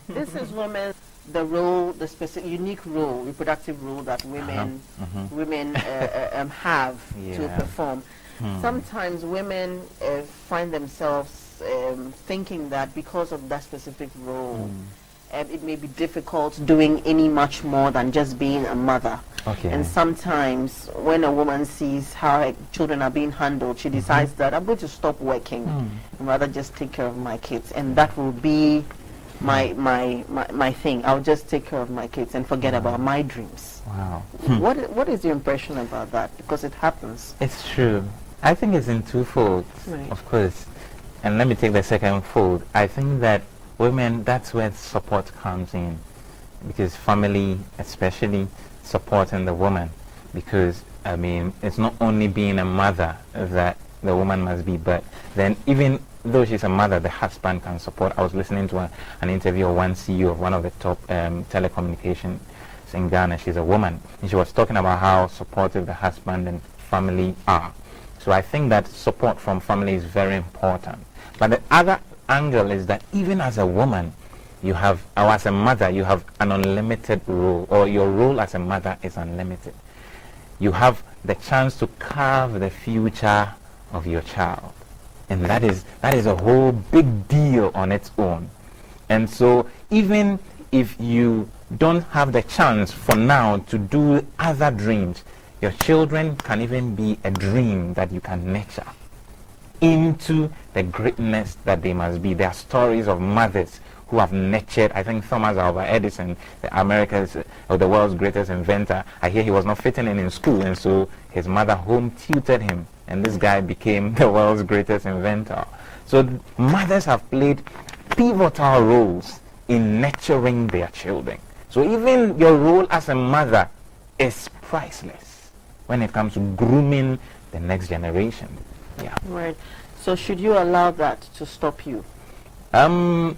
This is the role, the specific, unique role, reproductive role that women have to perform. Sometimes women find themselves thinking that because of that specific role, it may be difficult doing any much more than just being a mother. And sometimes when a woman sees how her children are being handled, she decides that I'm going to stop working and rather just take care of my kids, and that will be my thing. I'll just take care of my kids and forget about my dreams. Wow. What is your impression about that? Because it happens. It's true. I think it's in twofold, of course. And let me take the second fold. I think that women, that's where support comes in, because family especially supporting the woman, because I mean it's not only being a mother that the woman must be, but then even though she's a mother, the husband can support. I was listening to an interview of one CEO of one of the top telecommunications in Ghana. She's a woman, and she was talking about how supportive the husband and family are. So I think that support from family is very important. But the other angle is that even as a woman, you have, or as a mother, you have an unlimited role, or your role as a mother is unlimited. You have the chance to carve the future of your child. And that is a whole big deal on its own. And so even if you don't have the chance for now to do other dreams, your children can even be a dream that you can nurture into the greatness that they must be. There are stories of mothers who have nurtured. I think Thomas Alva Edison, the world's greatest inventor, I hear he was not fitting in school, and so his mother home tutored him, and this guy became the world's greatest inventor. So mothers have played pivotal roles in nurturing their children. So even your role as a mother is priceless when it comes to grooming the next generation. Yeah. Right. So should you allow that to stop you? No.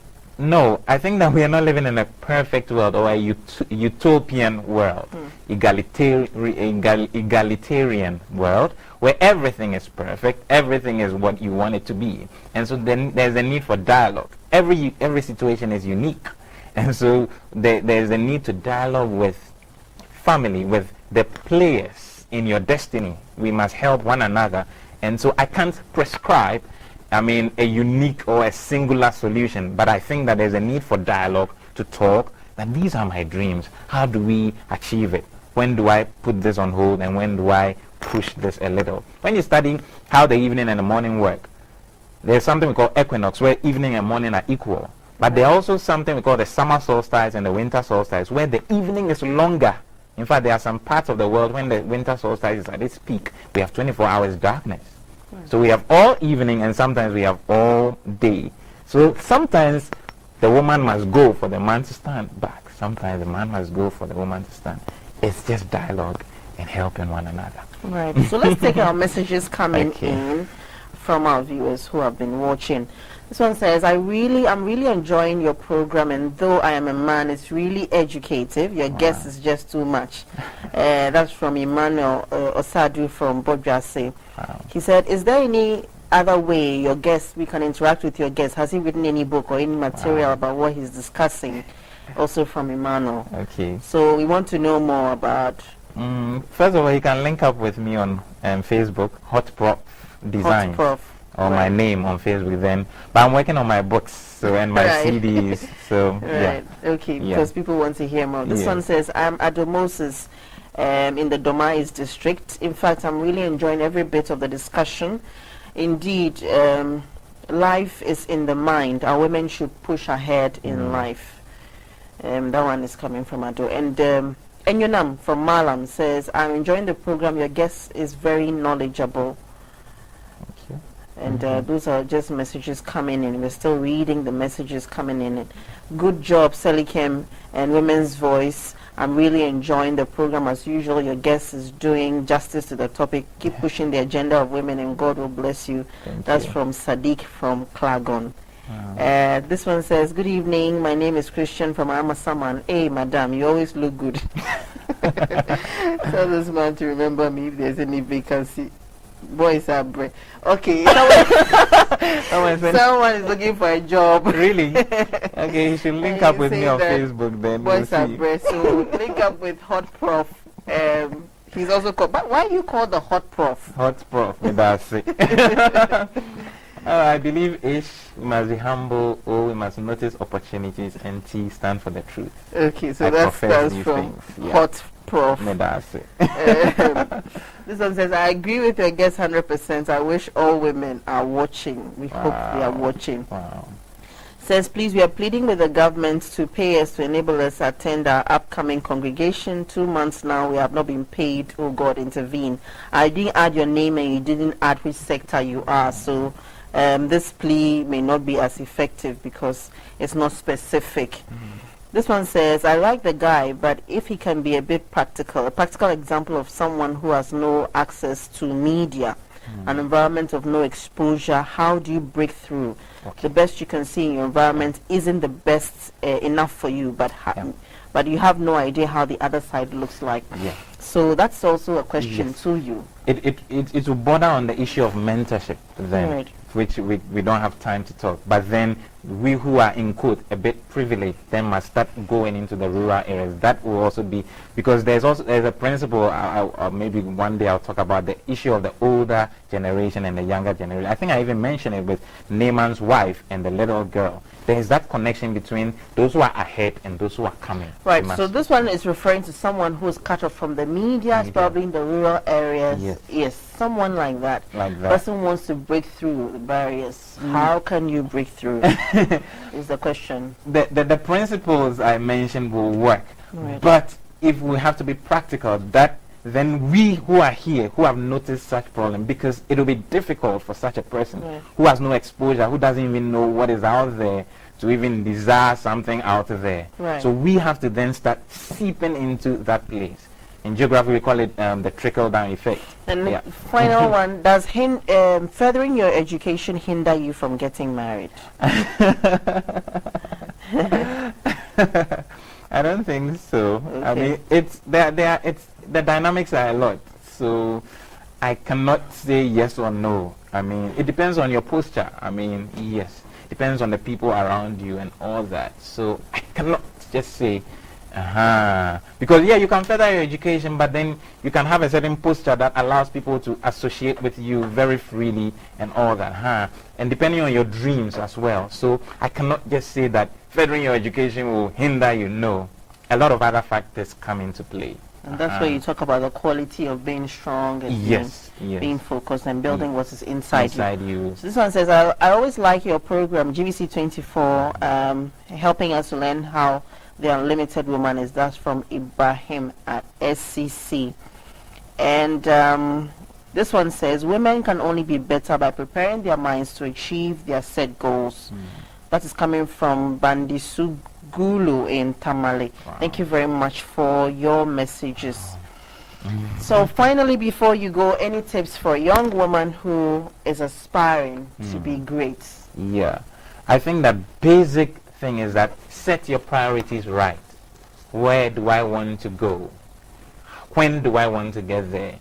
I think that we are not living in a perfect world or a utopian world, egalitarian world, where everything is perfect, everything is what you want it to be. And so then there's a need for dialogue. Every situation is unique. And so there's a need to dialogue with family, with the players in your destiny. We must help one another. And so I can't prescribe, a unique or a singular solution, but I think that there's a need for dialogue to talk, that these are my dreams. How do we achieve it? When do I put this on hold, and when do I push this a little? When you study how the evening and the morning work, there's something we call equinox, where evening and morning are equal. But there's also something we call the summer solstice and the winter solstice, where the evening is longer. In fact, there are some parts of the world when the winter solstice is at its peak, we have 24 hours darkness. So we have all evening, and sometimes we have all day. So sometimes the woman must go for the man to stand back. Sometimes the man must go for the woman to stand. It's just dialogue and helping one another. Right. So let's take our messages coming in from our viewers who have been watching. This one says, I'm really enjoying your program, and though I am a man, it's really educative. Your guest is just too much. That's from Emmanuel Osadu from Bodrase. Wow. He said, is there any other way we can interact with your guest? Has he written any book or any material about what he's discussing? Also from Emmanuel. Okay. So we want to know more about... First of all, you can link up with me on Facebook, Hot Prof Design. Hot Prof. Or my name on Facebook then. But I'm working on my books and my CDs. So, Okay, because people want to hear more. This one says, I'm Adomosis in the Domais district. In fact, I'm really enjoying every bit of the discussion. Indeed, life is in the mind. Our women should push ahead in life. That one is coming from Ado. And Enyonam from Malam says, I'm enjoying the program. Your guest is very knowledgeable. And those are just messages coming in. We're still reading the messages coming in. Good job, Selikem and Women's Voice. I'm really enjoying the program as usual. Your guest is doing justice to the topic. Keep pushing the agenda of women, and God will bless you. That's from Sadiq from Klagon. Wow. This one says, good evening. My name is Christian from Amasaman. Hey, madam, you always look good. Tell this man to remember me if there's any vacancy. Boys are brave. Okay. Someone is looking for a job. Really? Okay, you should link up with me on Facebook then. Boys are brave. So link up with Hot Prof. He's also called. But why you call the Hot Prof? Hot Prof. That's it. I believe H, we must be humble, O, we must notice opportunities, and T stand for the truth. Okay, so that's from Hot Prof. That's it. This one says, I agree with your guest 100%. I wish all women are watching. We hope they are watching. Wow. Says, please, we are pleading with the government to pay us to enable us to attend our upcoming congregation. 2 months now, we have not been paid. Oh, God, intervene. I didn't add your name and you didn't add which sector you are. So this plea may not be as effective because it's not specific. This one says, I like the guy, but if he can be a bit practical, a practical example of someone who has no access to media, an environment of no exposure, how do you break through? Okay. The best you can see in your environment isn't the best enough for you, but but you have no idea how the other side looks like. Yeah. So that's also a question to you. It will border on the issue of mentorship then, right, which we don't have time to talk. But then we who are in quote a bit privileged then must start going into the rural areas. That will also be, because there's a principle, maybe one day I'll talk about the issue of the older generation and the younger generation. I think I even mentioned it with Naaman's wife and the little girl. There is that connection between those who are ahead and those who are coming. Right, so this one is referring to someone who is cut off from the media, probably in the rural areas. Yes, someone like that. Person wants to break through the barriers. How can you break through is the question. The principles I mentioned will work. Right. But if we have to be practical, then we who are here, who have noticed such problem, because it will be difficult for such a person who has no exposure, who doesn't even know what is out there, to even desire something out there. Right. So we have to then start seeping into that place. In geography, we call it the trickle-down effect. And final one, does furthering your education hinder you from getting married? I don't think so. Okay. I mean, the dynamics are a lot. So I cannot say yes or no. I mean, it depends on your posture. I mean, yes. Depends on the people around you and all that. So I cannot just say, because you can further your education, but then you can have a certain posture that allows people to associate with you very freely and all that, and depending on your dreams as well. So I cannot just say that furthering your education will hinder you. No, a lot of other factors come into play. And that's where you talk about the quality of being strong and being focused and building what is inside you. So this one says, I always like your program, GVC 24, helping us to learn how the unlimited woman is. That's from Ibrahim at SCC. And this one says, women can only be better by preparing their minds to achieve their set goals. That is coming from Bandisugulu in Tamale. Wow. Thank you very much for your messages. So finally, before you go, any tips for a young woman who is aspiring to be great? Yeah, I think the basic thing is that set your priorities right. Where do I want to go? When do I want to get there?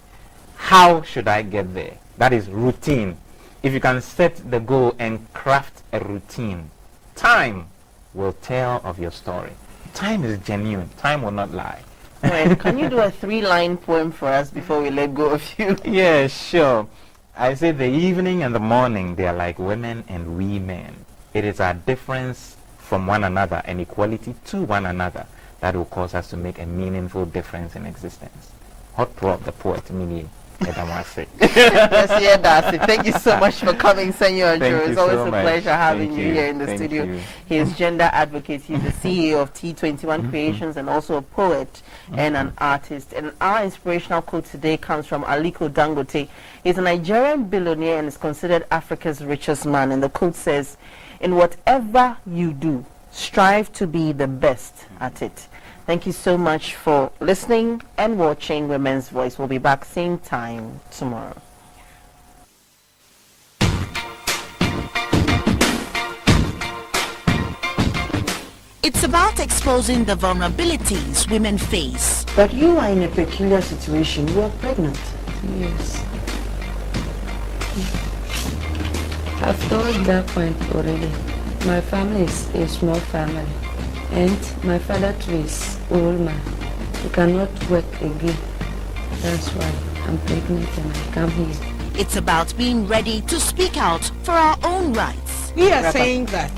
How should I get there? That is routine. If you can set the goal and craft a routine, time will tell of your story. Time is genuine. Time will not lie. Right. Can you do a 3-line poem for us before we let go of you? Yeah, sure. I say the evening and the morning, they are like women and we men. It is our difference from one another and equality to one another that will cause us to make a meaningful difference in existence. Hot Prof, the poet, Mili Edamasi. Yes, Darcy. Thank you so much for coming, Senor Joe. It's always a pleasure having you here in the studio. He is gender advocate. He's the CEO of T21 Creations and also a poet and an artist. And our inspirational quote today comes from Aliko Dangote. He's a Nigerian billionaire and is considered Africa's richest man. And the quote says, "In whatever you do, strive to be the best at it." Thank you so much for listening and watching Women's Voice. We'll be back same time tomorrow. It's about exposing the vulnerabilities women face. But you are in a peculiar situation. You are pregnant. Yes. I've told that point already. My family is a small family, and my father too is old man. He cannot work again. That's why I'm pregnant and I come here. It's about being ready to speak out for our own rights. We are saying that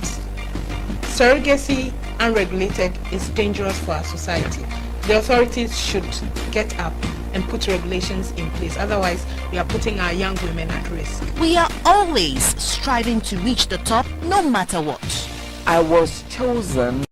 surrogacy unregulated is dangerous for our society. The authorities should get up and put regulations in place. Otherwise, we are putting our young women at risk. We are always striving to reach the top no matter what. I was chosen